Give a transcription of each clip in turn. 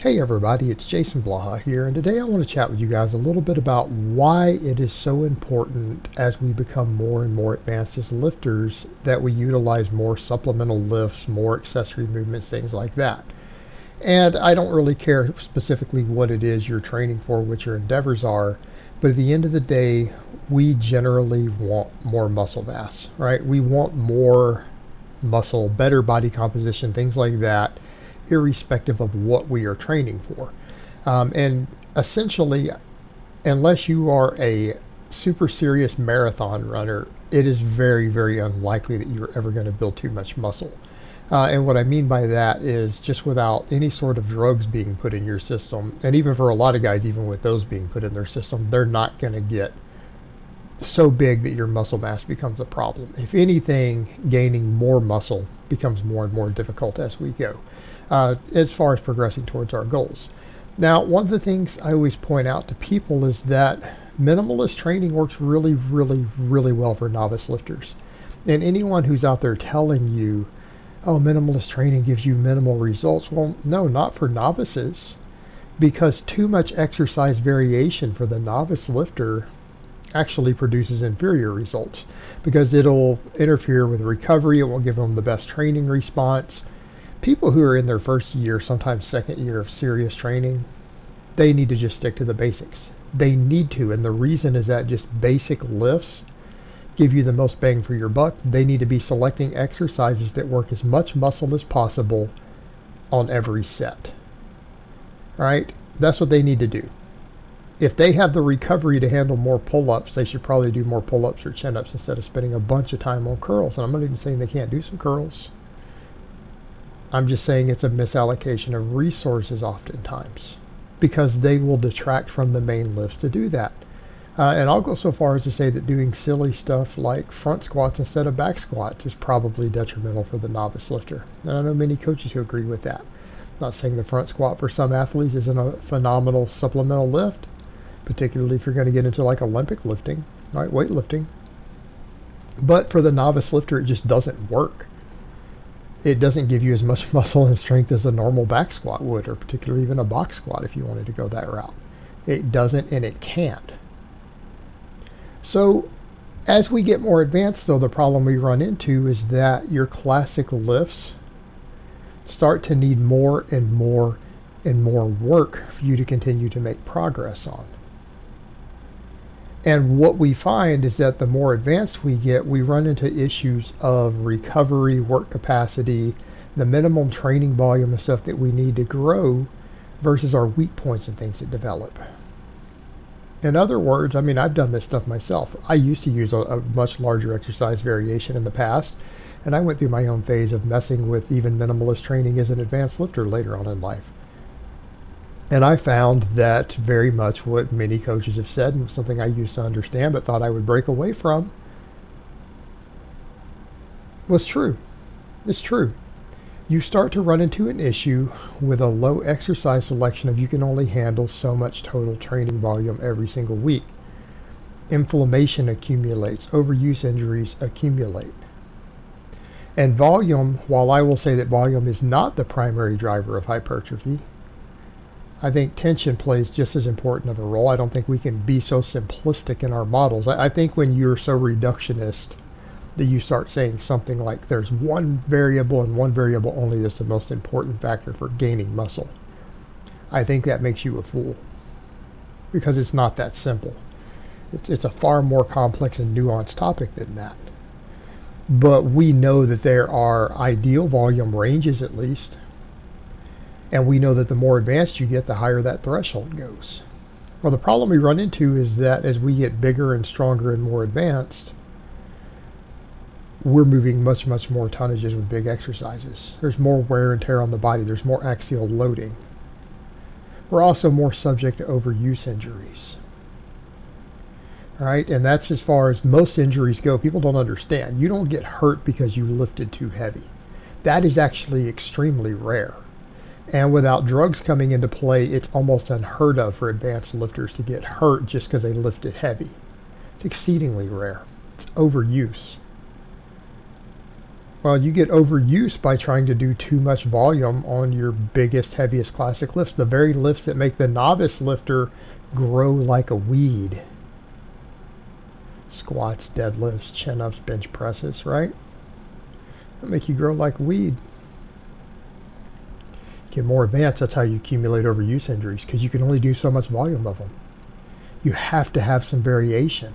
Hey everybody, it's Jason Blaha here, and today I want to chat with you guys a little bit about why it is so important as we become more and more advanced as lifters that we utilize more supplemental lifts, more accessory movements, things like that. And I don't really care specifically what it is you're training for, what your endeavors are, but at the end of the day, we generally want more muscle mass, right? We want more muscle, better body composition, things like that, irrespective of what we are training for. And essentially, unless you are a super serious marathon runner, it is very, very unlikely that you're ever going to build too much muscle. And what I mean by that is just without any sort of drugs being put in your system, and even for a lot of guys, even with those being put in their system, they're not going to get so big that your muscle mass becomes a problem. If anything, gaining more muscle becomes more and more difficult as we go, as far as progressing towards our goals. Now, one of the things I always point out to people is that minimalist training works really, really, really well for novice lifters. And anyone who's out there telling you, oh, minimalist training gives you minimal results, well, no, not for novices, because too much exercise variation for the novice lifter actually produces inferior results because it'll interfere with recovery. It won't give them the best training response. People who are in their first year, sometimes second year of serious training, they need to just stick to the basics. They need to, and the reason is that just basic lifts give you the most bang for your buck. They need to be selecting exercises that work as much muscle as possible on every set. All right? That's what they need to do. If they have the recovery to handle more pull-ups, they should probably do more pull-ups or chin-ups instead of spending a bunch of time on curls. And I'm not even saying they can't do some curls. I'm just saying it's a misallocation of resources oftentimes because they will detract from the main lifts to do that. And I'll go so far as to say that doing silly stuff like front squats instead of back squats is probably detrimental for the novice lifter. And I know many coaches who agree with that. I'm not saying the front squat for some athletes isn't a phenomenal supplemental lift, particularly if you're going to get into like Olympic lifting, right, weightlifting. But for the novice lifter, it just doesn't work. It doesn't give you as much muscle and strength as a normal back squat would, or particularly even a box squat if you wanted to go that route. It doesn't, and it can't. So as we get more advanced, though, the problem we run into is that your classic lifts start to need more and more and more work for you to continue to make progress on. And what we find is that the more advanced we get, we run into issues of recovery, work capacity, the minimum training volume and stuff that we need to grow versus our weak points and things that develop. In other words, I mean, I've done this stuff myself. I used to use a much larger exercise variation in the past, and I went through my own phase of messing with even minimalist training as an advanced lifter later on in life. And I found that very much what many coaches have said, and something I used to understand but thought I would break away from, was true. It's true. You start to run into an issue with a low exercise selection of you can only handle so much total training volume every single week. Inflammation accumulates, overuse injuries accumulate. And volume, while I will say that volume is not the primary driver of hypertrophy, I think tension plays just as important of a role. I don't think we can be so simplistic in our models. I think when you're so reductionist that you start saying something like there's one variable and one variable only is the most important factor for gaining muscle, I think that makes you a fool because it's not that simple. It's a far more complex and nuanced topic than that. But we know that there are ideal volume ranges at least. And we know that the more advanced you get, the higher that threshold goes. Well, the problem we run into is that as we get bigger and stronger and more advanced, we're moving much, much more tonnages with big exercises. There's more wear and tear on the body. There's more axial loading. We're also more subject to overuse injuries. All right, and that's as far as most injuries go. People don't understand. You don't get hurt because you lifted too heavy. That is actually extremely rare. And without drugs coming into play, it's almost unheard of for advanced lifters to get hurt just because they lifted heavy. It's exceedingly rare. It's overuse. Well, you get overuse by trying to do too much volume on your biggest, heaviest classic lifts, the very lifts that make the novice lifter grow like a weed. Squats, deadlifts, chin-ups, bench presses, right? That make you grow like weed. Get more advanced, that's how you accumulate overuse injuries, because you can only do so much volume of them. You have to have some variation.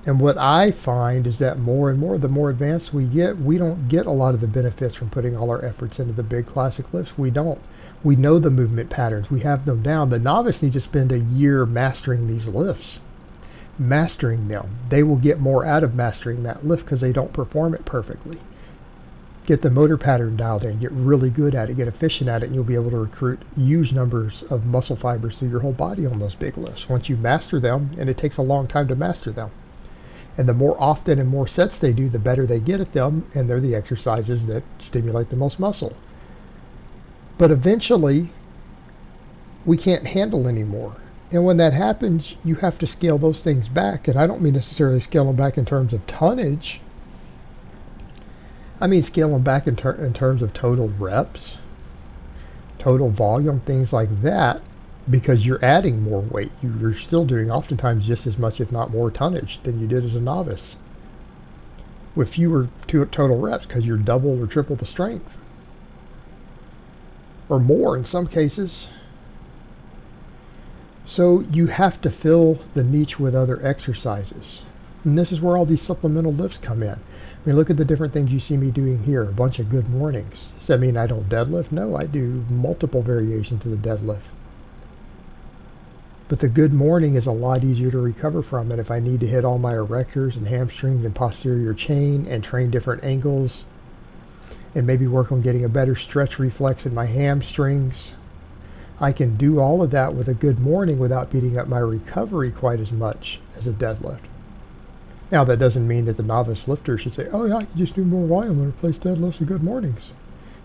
And what I find is that more and more, the more advanced we get, we don't get a lot of the benefits from putting all our efforts into the big classic lifts. We don't. We know the movement patterns. We have them down. The novice needs to spend a year mastering these lifts, mastering them. They will get more out of mastering that lift because they don't perform it perfectly. Get the motor pattern dialed in, get really good at it, get efficient at it, and you'll be able to recruit huge numbers of muscle fibers through your whole body on those big lifts. Once you master them, and it takes a long time to master them. And the more often and more sets they do, the better they get at them, and they're the exercises that stimulate the most muscle. But eventually, we can't handle anymore. And when that happens, you have to scale those things back. And I don't mean necessarily scale them back in terms of tonnage. I mean scale them back in terms of total reps, total volume, things like that. Because you're adding more weight. You're still doing oftentimes just as much, if not more, tonnage than you did as a novice, with fewer total reps, because you're double or triple the strength, or more in some cases. So you have to fill the niche with other exercises. And this is where all these supplemental lifts come in. I mean, look at the different things you see me doing here. A bunch of good mornings. Does that mean I don't deadlift? No, I do multiple variations of the deadlift. But the good morning is a lot easier to recover from. And if I need to hit all my erectors and hamstrings and posterior chain and train different angles and maybe work on getting a better stretch reflex in my hamstrings, I can do all of that with a good morning without beating up my recovery quite as much as a deadlift. Now, that doesn't mean that the novice lifter should say, oh yeah, I can just do more volume and replace deadlifts with good mornings.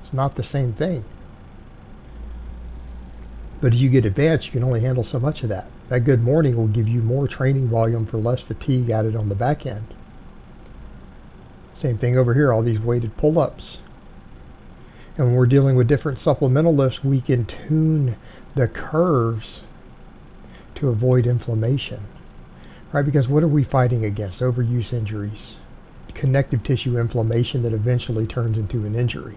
It's not the same thing. But as you get advanced, you can only handle so much of that. That good morning will give you more training volume for less fatigue added on the back end. Same thing over here, all these weighted pull-ups. And when we're dealing with different supplemental lifts, we can tune the curves to avoid inflammation. Right? Because what are we fighting against? Overuse injuries. Connective tissue inflammation that eventually turns into an injury.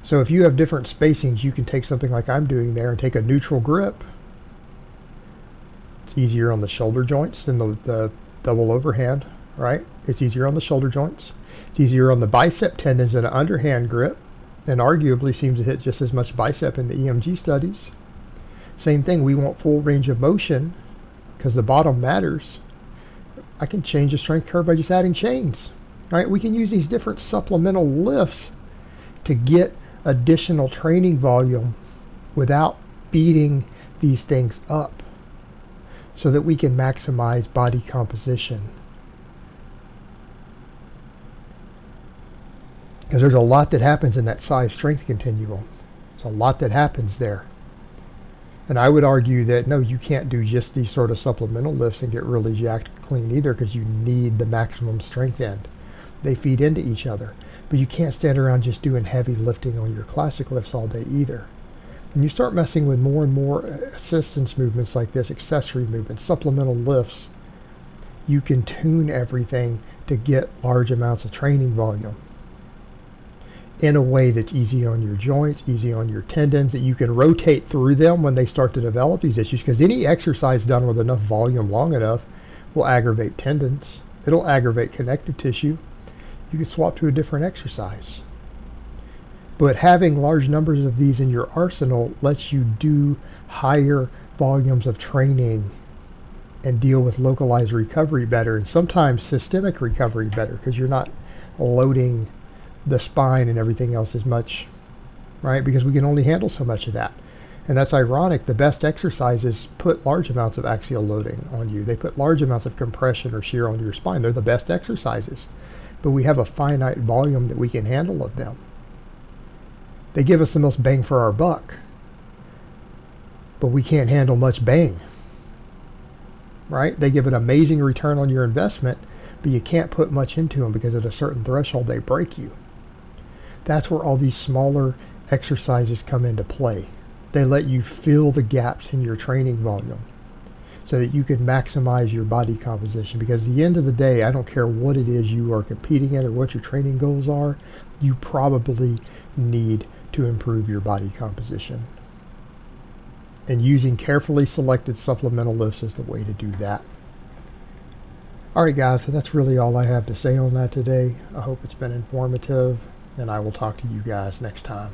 So if you have different spacings, you can take something like I'm doing there and take a neutral grip. It's easier on the shoulder joints than the double overhand, right? It's easier on the shoulder joints. It's easier on the bicep tendons than an underhand grip, and arguably seems to hit just as much bicep in the EMG studies. Same thing, we want full range of motion because the bottom matters. I can change the strength curve by just adding chains, right? We can use these different supplemental lifts to get additional training volume without beating these things up so that we can maximize body composition. Because there's a lot that happens in that size strength continuum. There's a lot that happens there. And I would argue that no, you can't do just these sort of supplemental lifts and get really jacked clean either, because you need the maximum strength end. They feed into each other. But you can't stand around just doing heavy lifting on your classic lifts all day either. And you start messing with more and more assistance movements like this, accessory movements, supplemental lifts, you can tune everything to get large amounts of training volume in a way that's easy on your joints, easy on your tendons, that you can rotate through them when they start to develop these issues, because any exercise done with enough volume long enough will aggravate tendons. It'll aggravate connective tissue. You can swap to a different exercise. But having large numbers of these in your arsenal lets you do higher volumes of training and deal with localized recovery better, and sometimes systemic recovery better, because you're not loading the spine and everything else as much, right? Because we can only handle so much of that. And that's ironic. The best exercises put large amounts of axial loading on you. They put large amounts of compression or shear on your spine. They're the best exercises. But we have a finite volume that we can handle of them. They give us the most bang for our buck, but we can't handle much bang, right? They give an amazing return on your investment, but you can't put much into them because at a certain threshold they break you. That's where all these smaller exercises come into play. They let you fill the gaps in your training volume so that you can maximize your body composition, because at the end of the day, I don't care what it is you are competing at or what your training goals are, you probably need to improve your body composition. And using carefully selected supplemental lifts is the way to do that. Alright guys, so that's really all I have to say on that today. I hope it's been informative, and I will talk to you guys next time.